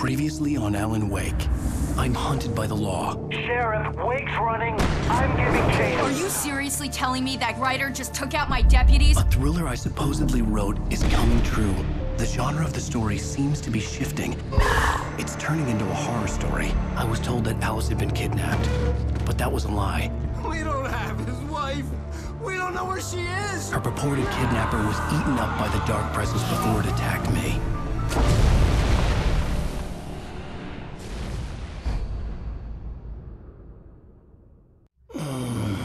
Previously on Alan Wake. I'm hunted by the law. Sheriff, Wake's running. I'm giving chase. Are you seriously telling me that writer just took out my deputies? A thriller I supposedly wrote is coming true. The genre of the story seems to be shifting. It's turning into a horror story. I was told that Alice had been kidnapped, but that was a lie. We don't have his wife. We don't know where she is. Her purported kidnapper was eaten up by the dark presence before it attacked me.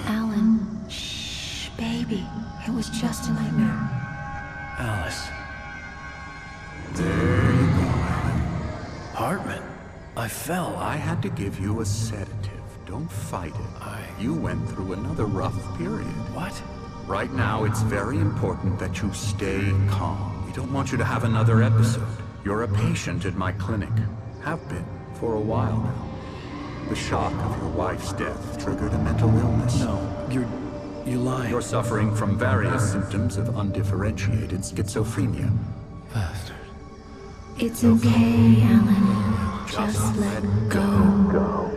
Alan, shh, baby. It was just a nightmare. Alice. There you go, Alan. Hartman. I fell. I had to give you a sedative. Don't fight it. You went through another rough period. What? Right now, it's very important that you stay calm. We don't want you to have another episode. You're a patient at my clinic. Have been for a while now. The shock of your wife's death triggered a mental illness. No, you're lying. You're suffering from various symptoms of undifferentiated schizophrenia. Bastard. It's okay, Alan. Just let go.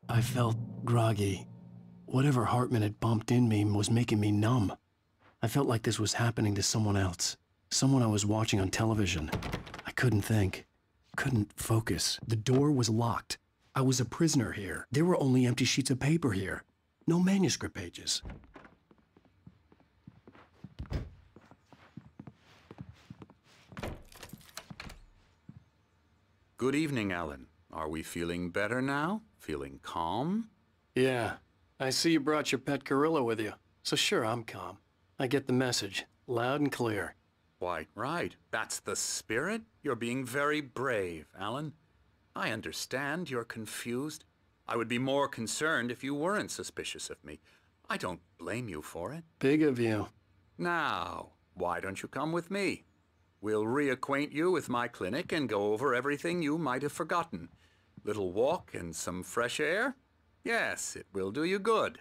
I felt groggy. Whatever Hartman had bumped in me was making me numb. I felt like this was happening to someone else. Someone I was watching on television. I couldn't think. Couldn't focus. The door was locked. I was a prisoner here. There were only empty sheets of paper here. No manuscript pages. Good evening, Alan. Are we feeling better now? Feeling calm? Yeah. I see you brought your pet gorilla with you. So sure, I'm calm. I get the message. Loud and clear. Quite right. That's the spirit. You're being very brave, Alan. I understand you're confused. I would be more concerned if you weren't suspicious of me. I don't blame you for it. Big of you. Now, why don't you come with me? We'll reacquaint you with my clinic and go over everything you might have forgotten. Little walk and some fresh air? Yes, it will do you good.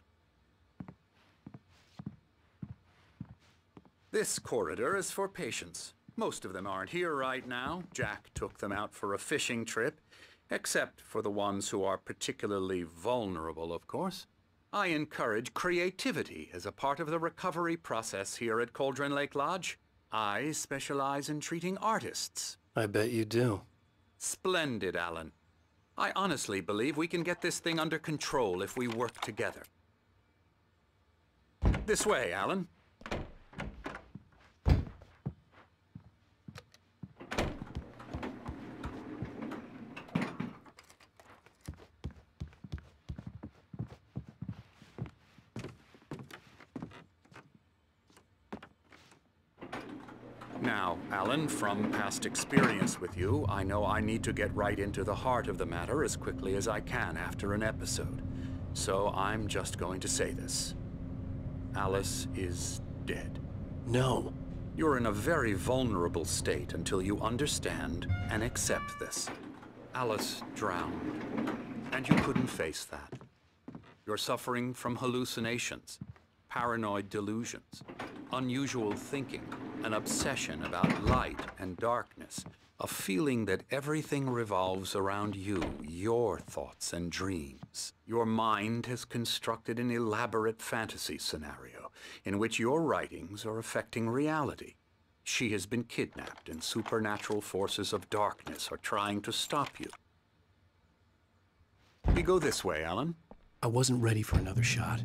This corridor is for patients. Most of them aren't here right now. Jack took them out for a fishing trip, except for the ones who are particularly vulnerable, of course. I encourage creativity as a part of the recovery process here at Cauldron Lake Lodge. I specialize in treating artists. I bet you do. Splendid, Alan. I honestly believe we can get this thing under control if we work together. This way, Alan. Now, Alan, from past experience with you, I know I need to get right into the heart of the matter as quickly as I can after an episode. So I'm just going to say this. Alice is dead. No. You're in a very vulnerable state until you understand and accept this. Alice drowned, and you couldn't face that. You're suffering from hallucinations, paranoid delusions, unusual thinking, an obsession about light and darkness, a feeling that everything revolves around you, your thoughts and dreams. Your mind has constructed an elaborate fantasy scenario in which your writings are affecting reality. She has been kidnapped and supernatural forces of darkness are trying to stop you. We go this way, Alan. I wasn't ready for another shot,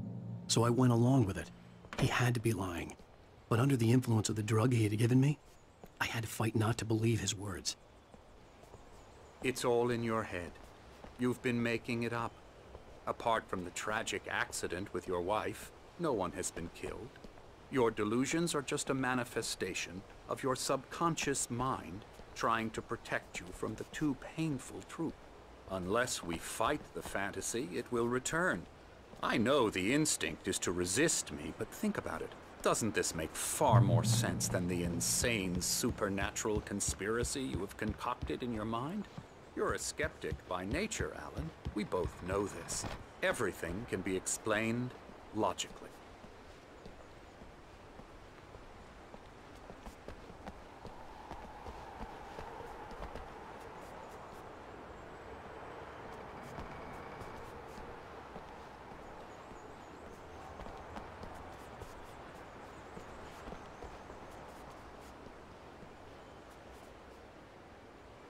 so I went along with it. He had to be lying. But under the influence of the drug he had given me, I had to fight not to believe his words. It's all in your head. You've been making it up. Apart from the tragic accident with your wife, no one has been killed. Your delusions are just a manifestation of your subconscious mind trying to protect you from the too painful truth. Unless we fight the fantasy, it will return. I know the instinct is to resist me, but think about it. Doesn't this make far more sense than the insane supernatural conspiracy you have concocted in your mind? You're a skeptic by nature, Alan. We both know this. Everything can be explained logically.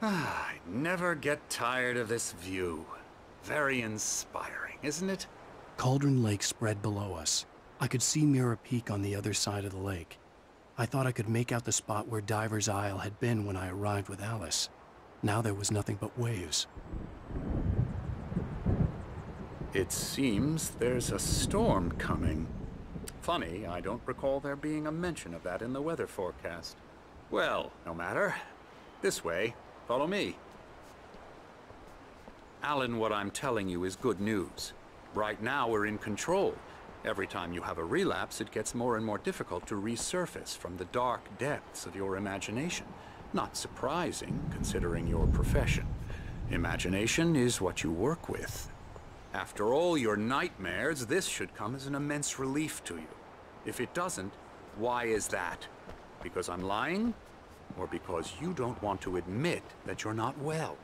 I never get tired of this view. Very inspiring, isn't it? Cauldron Lake spread below us. I could see Mirror Peak on the other side of the lake. I thought I could make out the spot where Diver's Isle had been when I arrived with Alice. Now there was nothing but waves. It seems there's a storm coming. Funny, I don't recall there being a mention of that in the weather forecast. Well, no matter. This way. Follow me. Alan, what I'm telling you is good news. Right now we're in control. Every time you have a relapse, it gets more and more difficult to resurface from the dark depths of your imagination. Not surprising, considering your profession. Imagination is what you work with. After all your nightmares, this should come as an immense relief to you. If it doesn't, why is that? Because I'm lying? Or because you don't want to admit that you're not well?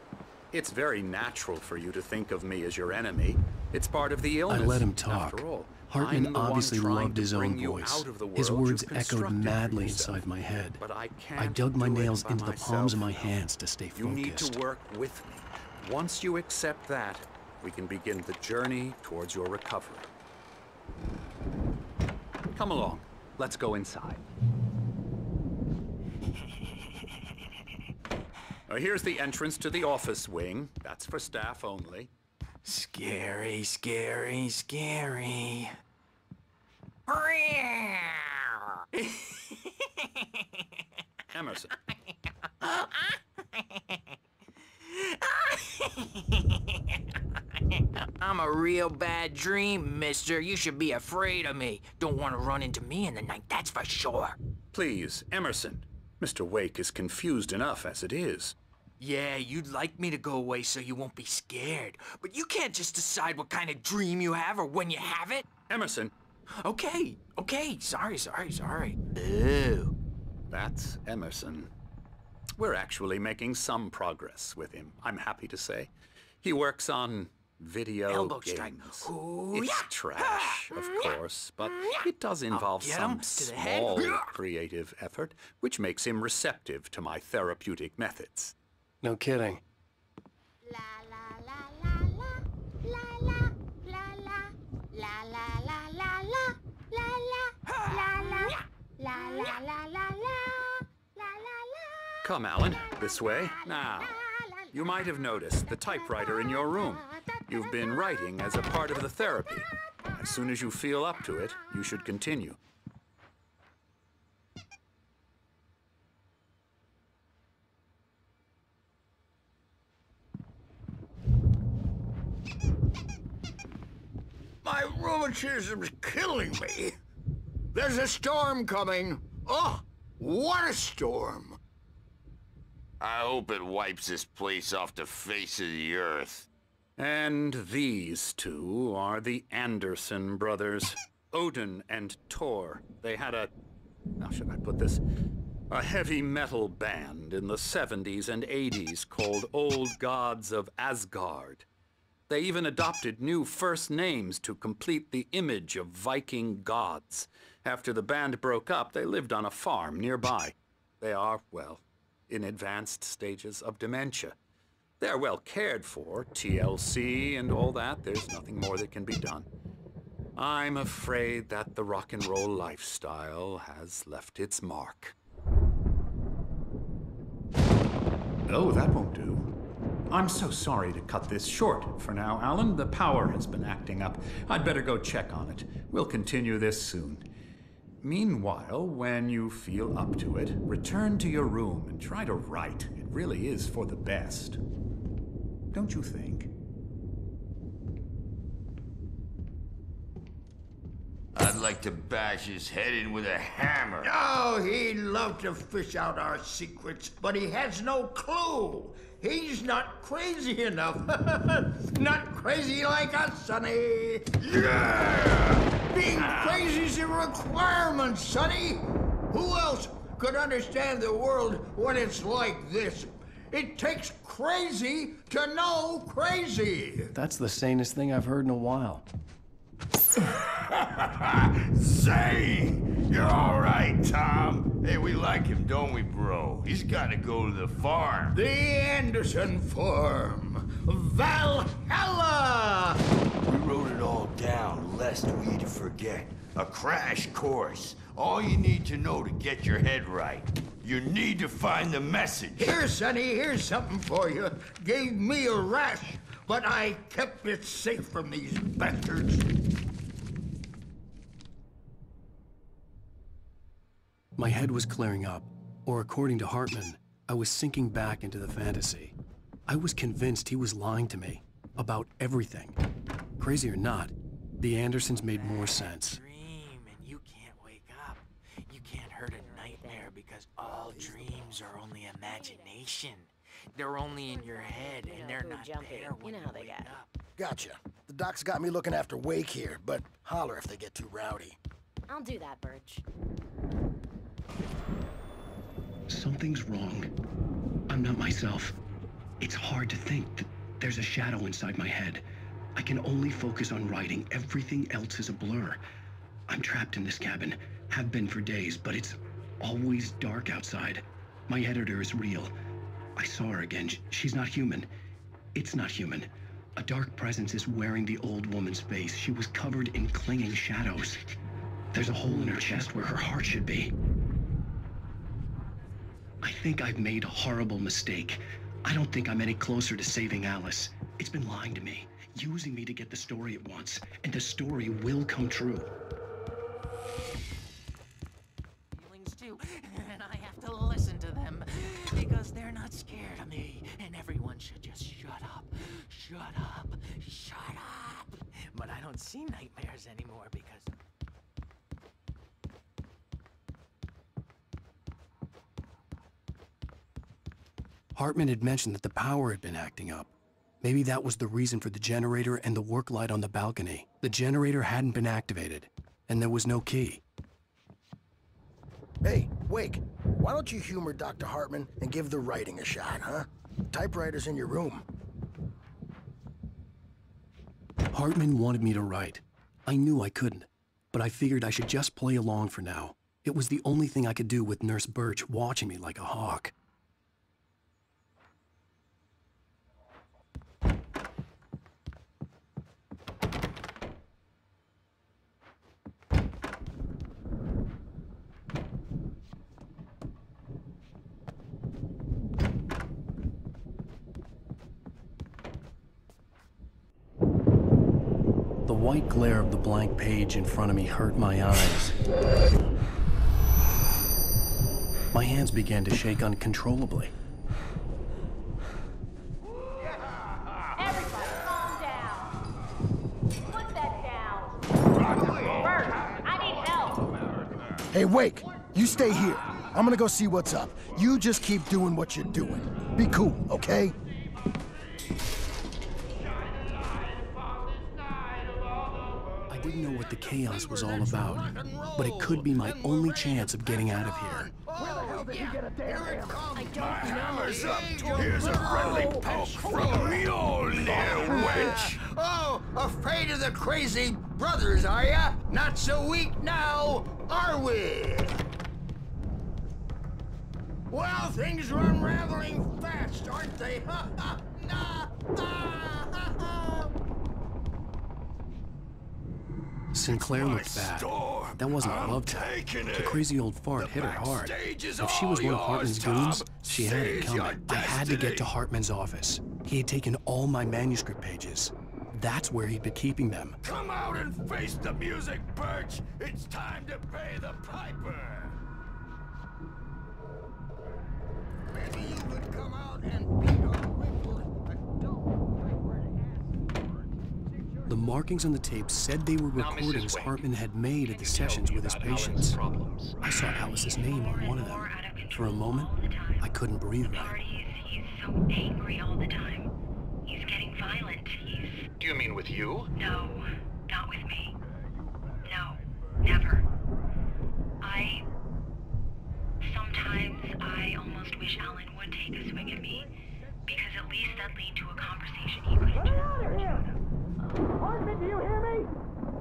It's very natural for you to think of me as your enemy. It's part of the illness. I let him talk. After all, Hartman I'm the obviously one trying loved his to bring own you voice. out of the His world words you've echoed constructed madly for yourself. inside my head. But I can't I dug my do it nails by into the palms of my myself. hands to stay You need focused. to work with me. Once you accept that, we can begin the journey towards your recovery. Come along. Let's go inside. Here's the entrance to the office wing. That's for staff only. Scary, scary, scary. Emerson. I'm a real bad dream, mister. You should be afraid of me. Don't want to run into me in the night, that's for sure. Please, Emerson. Mr. Wake is confused enough as it is. Yeah, you'd like me to go away so you won't be scared. But you can't just decide what kind of dream you have or when you have it. Emerson. Okay. Sorry. Boo. That's Emerson. We're actually making some progress with him, I'm happy to say. He works on video Elbow games. strike. Ooh, It's yeah. trash, of course, but it does involve get some him to the head. small creative effort, which makes him receptive to my therapeutic methods. No kidding. La la la la la la la la la la la la la la la la la. Come, Alan, this way. Now, you might have noticed the typewriter in your room. You've been writing as a part of the therapy. As soon as you feel up to it, you should continue. My rheumatism's killing me. There's a storm coming. Oh, what a storm. I hope it wipes this place off the face of the earth. And these two are the Anderson brothers, Odin and Tor. They had how should I put this? A heavy metal band in the 70s and 80s called Old Gods of Asgard. They even adopted new first names to complete the image of Viking gods. After the band broke up, they lived on a farm nearby. They are, well, in advanced stages of dementia. They're well cared for, TLC and all that. There's nothing more that can be done. I'm afraid that the rock and roll lifestyle has left its mark. Oh, that won't do. I'm so sorry to cut this short for now, Alan. The power has been acting up. I'd better go check on it. We'll continue this soon. Meanwhile, when you feel up to it, return to your room and try to write. It really is for the best. Don't you think? I'd I'd like to bash his head in with a hammer. Oh, he'd love to fish out our secrets, but he has no clue. He's not crazy enough. Not crazy like us, Sonny. Yeah! Being crazy's a requirement, Sonny. Who else could understand the world when it's like this? It takes crazy to know crazy. That's the sanest thing I've heard in a while. Zane! You're all right, Tom. Hey, we like him, don't we, bro? He's got to go to the farm. The Anderson Farm. Valhalla! We wrote it all down, lest we forget. A crash course. All you need to know to get your head right. You need to find the message. Here, Sonny, here's something for you. Gave me a rash, but I kept it safe from these bastards. My head was clearing up, or according to Hartman, I was sinking back into the fantasy. I was convinced he was lying to me about everything. Crazy or not, the Andersons made more sense. Dream and you can't wake up. You can't hurt a nightmare because all dreams are only imagination. They're only in your head and they're not there when you wake up. Gotcha. The doc's got me looking after Wake here, but holler if they get too rowdy. I'll do that, Birch. Something's wrong. I'm not myself. It's hard to think that there's a shadow inside my head. I can only focus on writing. Everything else is a blur. I'm trapped in this cabin. Have been for days, but it's always dark outside. My editor is real. I saw her again. She's not human. It's not human. A dark presence is wearing the old woman's face. She was covered in clinging shadows. There's a hole in her chest where her heart should be. I think I've made a horrible mistake. I don't think I'm any closer to saving Alice. It's been lying to me, using me to get the story it wants, and the story will come true. Feelings too, and I have to listen to them because they're not scared of me, and everyone should just shut up, shut up, shut up. But I don't see nightmares anymore because Hartman had mentioned that the power had been acting up. Maybe that was the reason for the generator and the work light on the balcony. The generator hadn't been activated, and there was no key. Hey, Wake, why don't you humor Dr. Hartman and give the writing a shot, huh? Typewriter's in your room. Hartman wanted me to write. I knew I couldn't, but I figured I should just play along for now. It was the only thing I could do with Nurse Birch watching me like a hawk. The white glare of the blank page in front of me hurt my eyes. My hands began to shake uncontrollably. Everybody, calm down. Put that down. Birch, I need help. Hey, Wake, you stay here. I'm gonna go see what's up. You just keep doing what you're doing. Be cool, okay? I didn't know what the chaos was all about, but it could be my only chance of getting out of here. Hammer's up. Here's a friendly poke from me, old little wench. Oh, afraid of the crazy brothers, are ya? Not so weak now, are we? Well, things are unraveling fast, aren't they? Sinclair looked bad. That wasn't a love tap. The crazy old fart hit her hard. If she was one of Hartman's goons, she had it coming. I had to get to Hartman's office. He had taken all my manuscript pages. That's where he'd been keeping them. Come out and face the music, Birch. It's time to pay the piper. Maybe you could come out and beat our ripple, but don't break where it has. The markings on the tape said they were Now, Mrs. recordings Wake, Hartman had made at the sessions with his patients. I saw Alice's name on one of them. For a moment, I couldn't breathe right. He's so angry all the time. He's getting violent. Do you mean with you? No, not with me. No, never. Sometimes I almost wish Alan would take a swing at me, because at least that lead to a conversation he couldn't Get out of here! Hartman, do you hear me?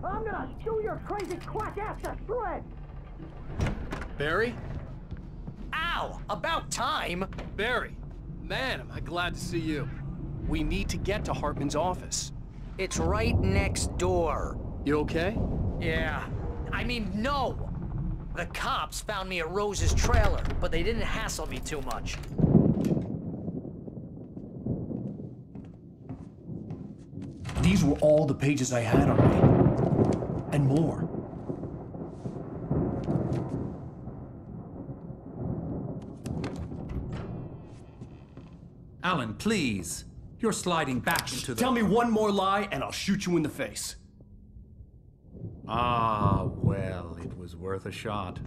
I'm gonna chew your crazy quack ass to shreds! Barry? Ow! About time! Barry! Man, am I glad to see you. We need to get to Hartman's office. It's right next door. You okay? Yeah. I mean, no! The cops found me at Rose's trailer, but they didn't hassle me too much. These were all the pages I had on me. And more. Alan, please. You're sliding back into the... Tell me one more lie and I'll shoot you in the face. Ah, well, it was worth a shot.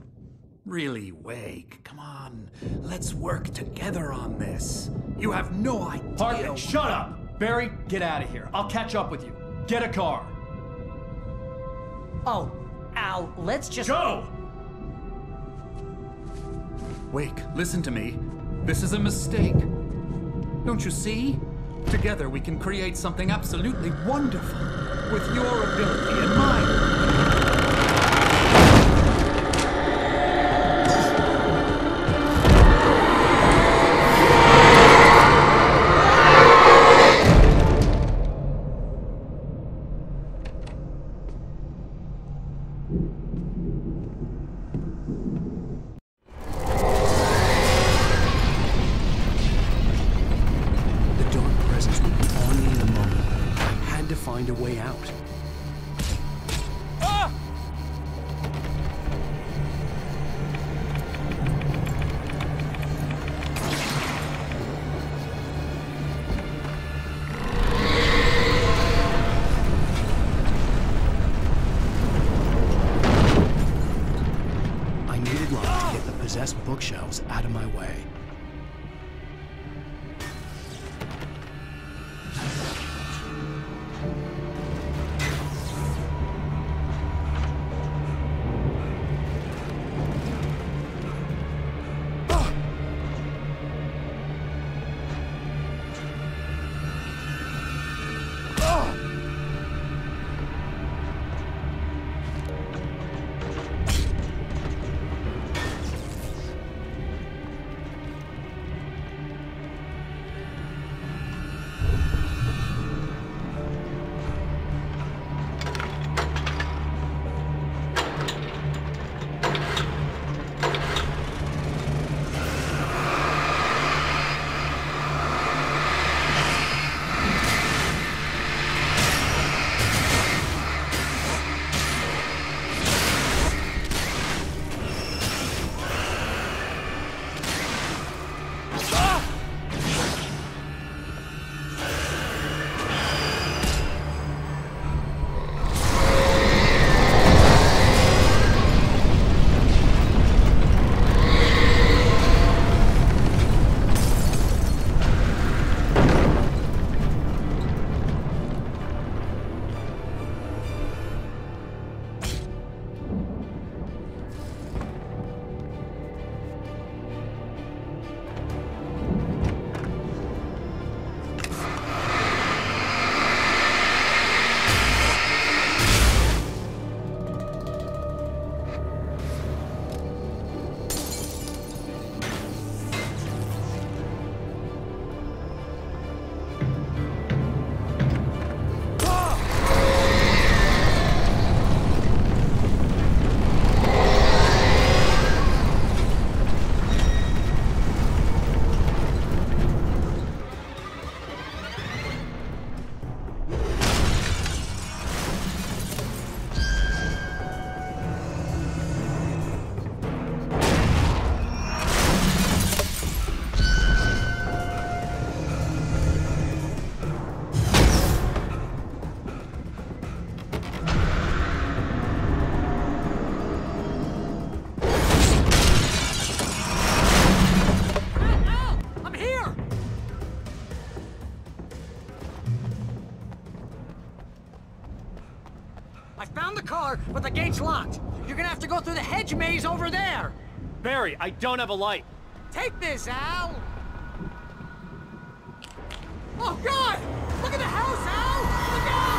Really, Wake, come on. Let's work together on this. You have no idea... Hartman, shut up! Barry, get out of here. I'll catch up with you. Get a car. Oh, Al, let's just... Go! Wake, listen to me. This is a mistake. Don't you see? Together we can create something absolutely wonderful. With your ability and mine. Find a way out. Ah! I needed light to get the possessed bookshelves out of my way. I found the car, but the gate's locked. You're gonna have to go through the hedge maze over there. Barry, I don't have a light. Take this, Al. Oh, God! Look at the house, Al! Look out!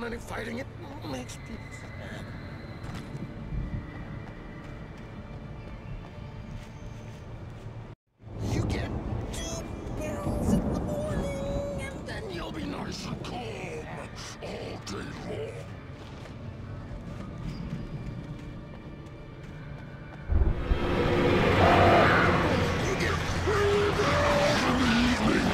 Any fighting, it makes people sad. You get 2 barrels in the morning, and then you'll be nice and calm all day long. You get 3 barrels in the evening.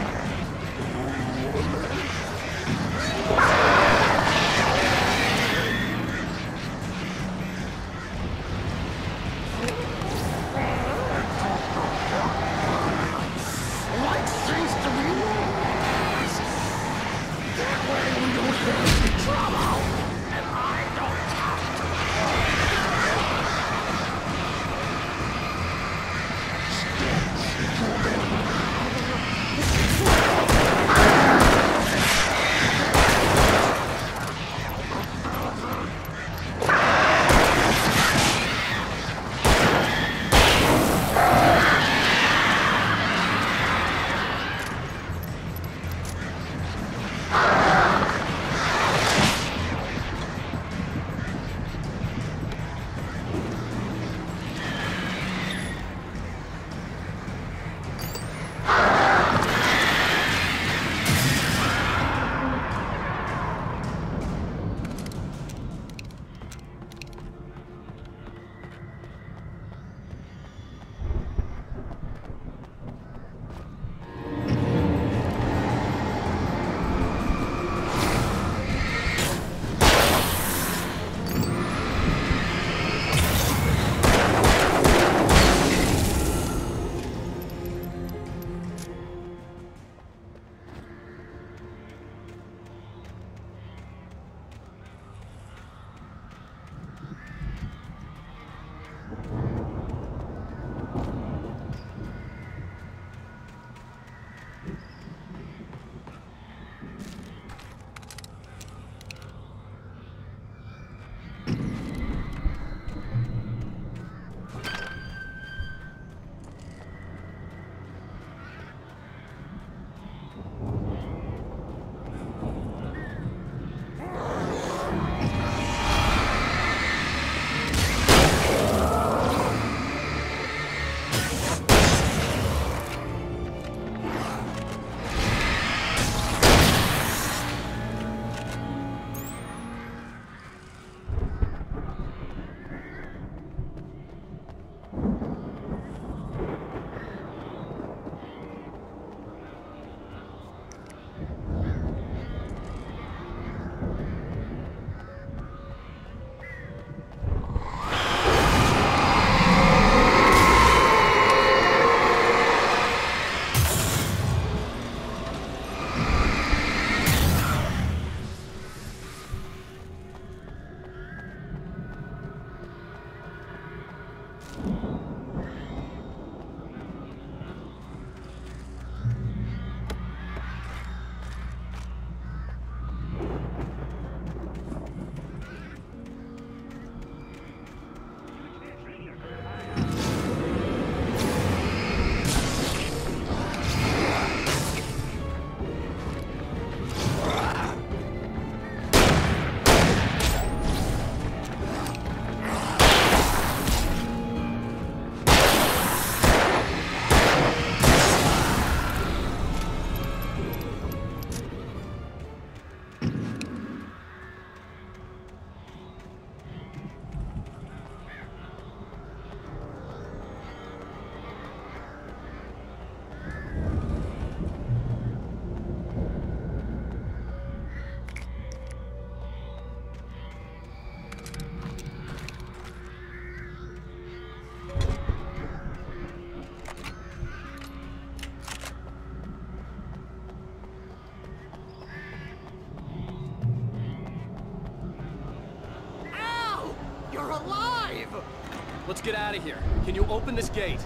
get out of here. Can you open this gate?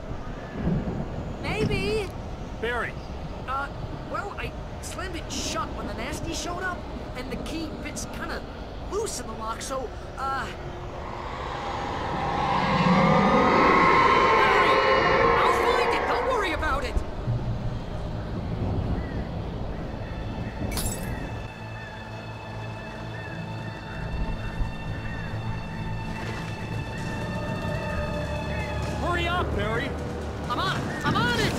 Maybe. Barry. Well, I slammed it shut when the nasty showed up, and the key fits kind of loose in the lock, so, Barry, I'll find it. Don't worry about it. Hurry up, Barry. I'm on it. I'm on it.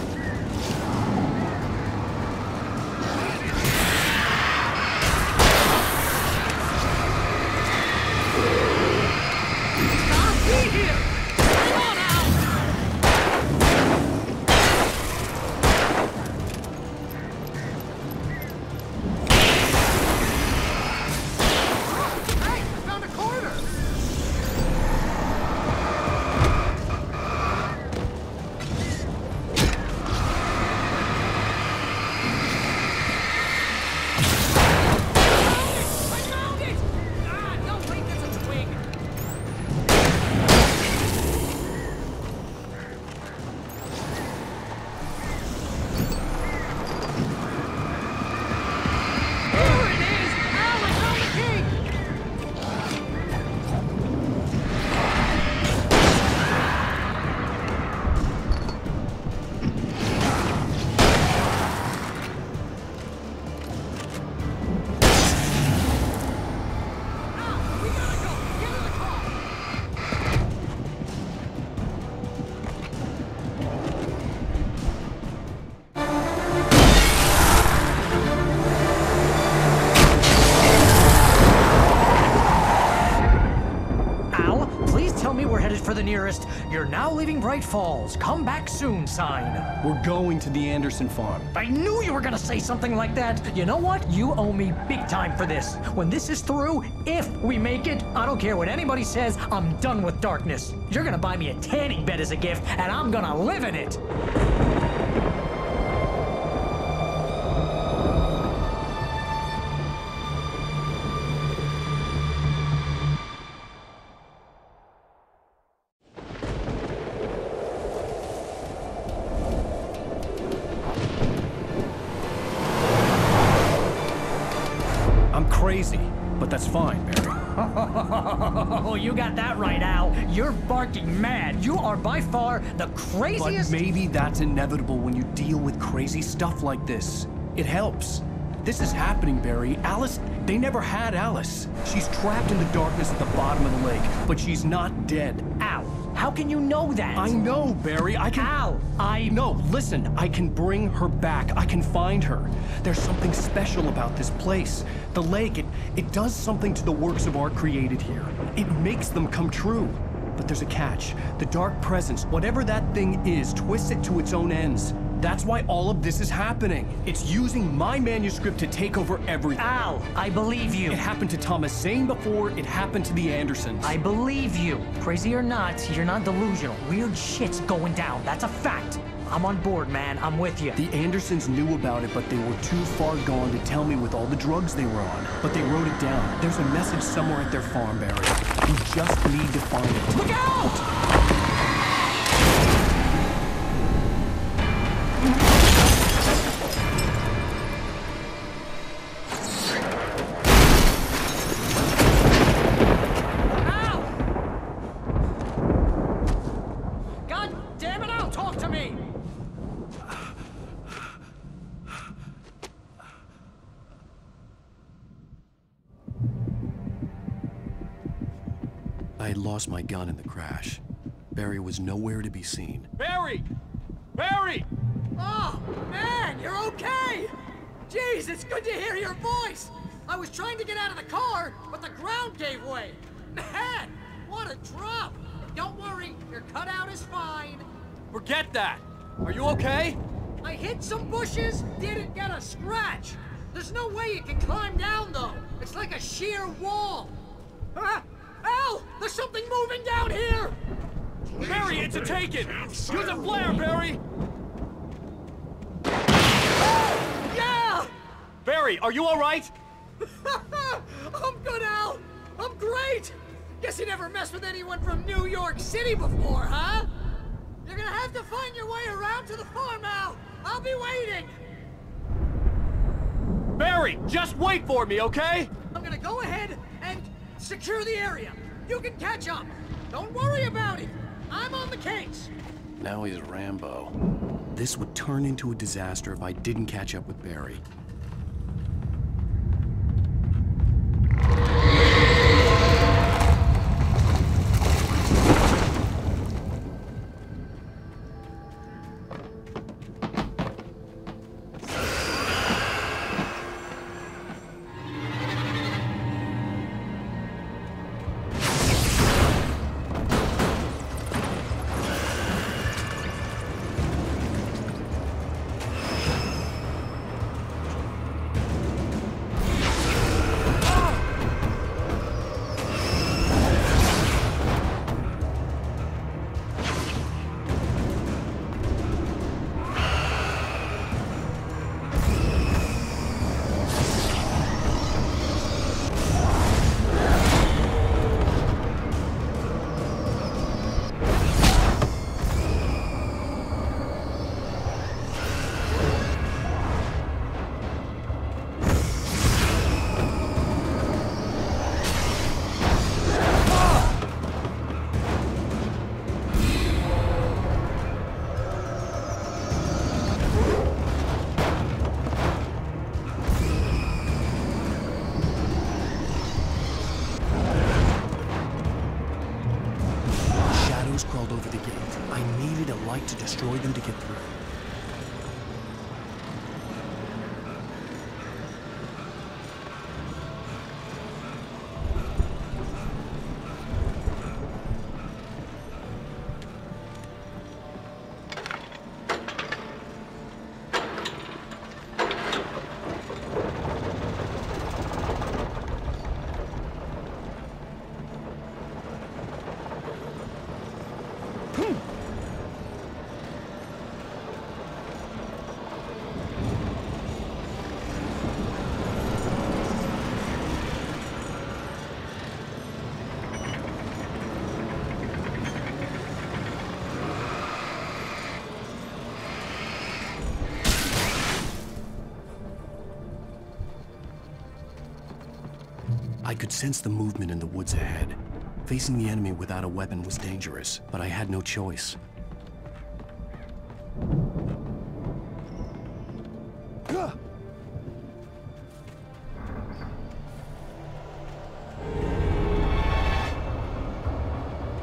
For the nearest, "You're now leaving Bright-Fall's. Come back soon" sign. We're going to the Anderson farm. I knew you were gonna say something like that. You know what? You owe me big time for this. When this is through, if we make it, I don't care what anybody says, I'm done with darkness. You're gonna buy me a tanning bed as a gift, and I'm gonna live in it. Crazy, but that's fine, Barry. Oh, you got that right, Al. You're barking mad. You are by far the craziest... But maybe that's inevitable when you deal with crazy stuff like this. It helps. This is happening, Barry. Alice, they never had Alice. She's trapped in the darkness at the bottom of the lake, but she's not dead. Al, how can you know that? I know, Barry. I can... Al, No, listen. I can bring her back. I can find her. There's something special about this place. The lake, it does something to the works of art created here. It makes them come true. But there's a catch. The dark presence, whatever that thing is, twists it to its own ends. That's why all of this is happening. It's using my manuscript to take over everything. Al, I believe you. It happened to Thomas Zane before, it happened to the Andersons. I believe you. Crazy or not, you're not delusional. Weird shit's going down. That's a fact. I'm on board, man. I'm with you. The Andersons knew about it, but they were too far gone to tell me with all the drugs they were on. But they wrote it down. There's a message somewhere at their farm, Barry. We just need to find it. Look out! I had lost my gun in the crash. Barry was nowhere to be seen. Barry! Barry! Oh, man, you're okay! Jeez, it's good to hear your voice! I was trying to get out of the car, but the ground gave way. Man, what a drop! Don't worry, your cutout is fine. Forget that! Are you okay? I hit some bushes, didn't get a scratch. There's no way you can climb down, though. It's like a sheer wall. Al! There's something moving down here! Barry, it's a take-it! Use a flare, Barry! Yeah! Barry, are you all right? I'm good, Al! I'm great! Guess you never messed with anyone from New York City before, huh? You're gonna have to find your way around to the farm now. I'll be waiting. Barry, just wait for me, okay? I'm gonna go ahead and secure the area. You can catch up. Don't worry about it. I'm on the case. Now he's Rambo. This would turn into a disaster if I didn't catch up with Barry. Crawled over the gate. I needed a light to destroy them to get through. I could sense the movement in the woods ahead. Facing the enemy without a weapon was dangerous, but I had no choice.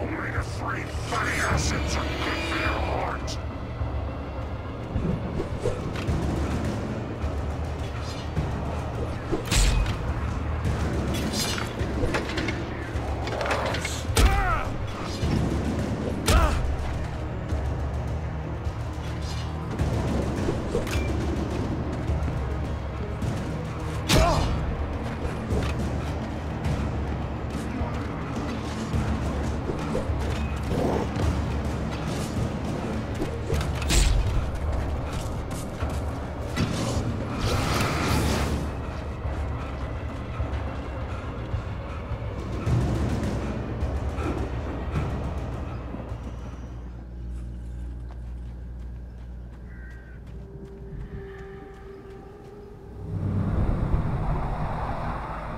Omega-3 fatty acids are good for your heart.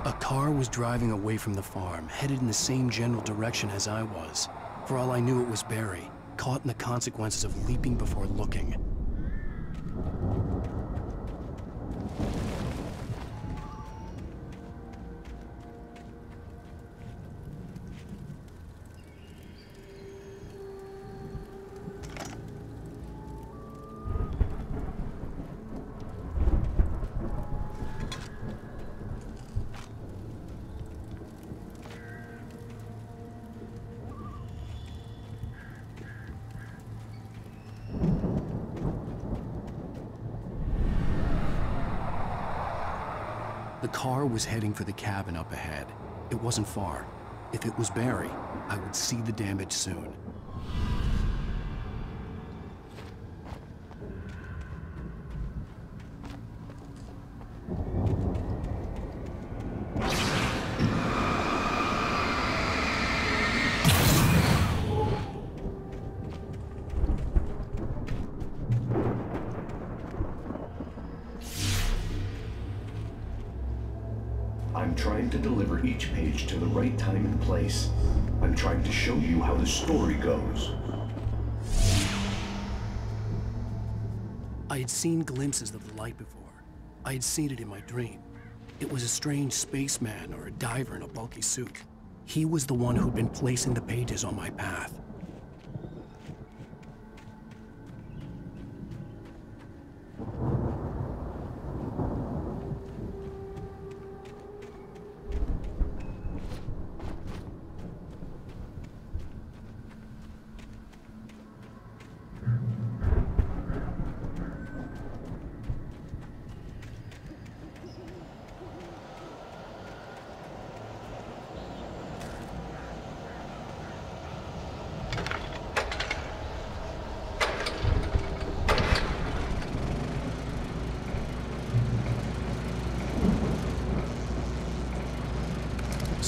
A car was driving away from the farm, headed in the same general direction as I was. For all I knew, it was Barry, caught in the consequences of leaping before looking. The car was heading for the cabin up ahead. It wasn't far. If it was Barry, I would see the damage soon. I'm trying to deliver each page to the right time and place. I'm trying to show you how the story goes. I had seen glimpses of the light before. I had seen it in my dream. It was a strange spaceman or a diver in a bulky suit. He was the one who'd been placing the pages on my path.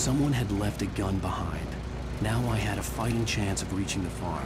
Someone had left a gun behind. Now I had a fighting chance of reaching the farm.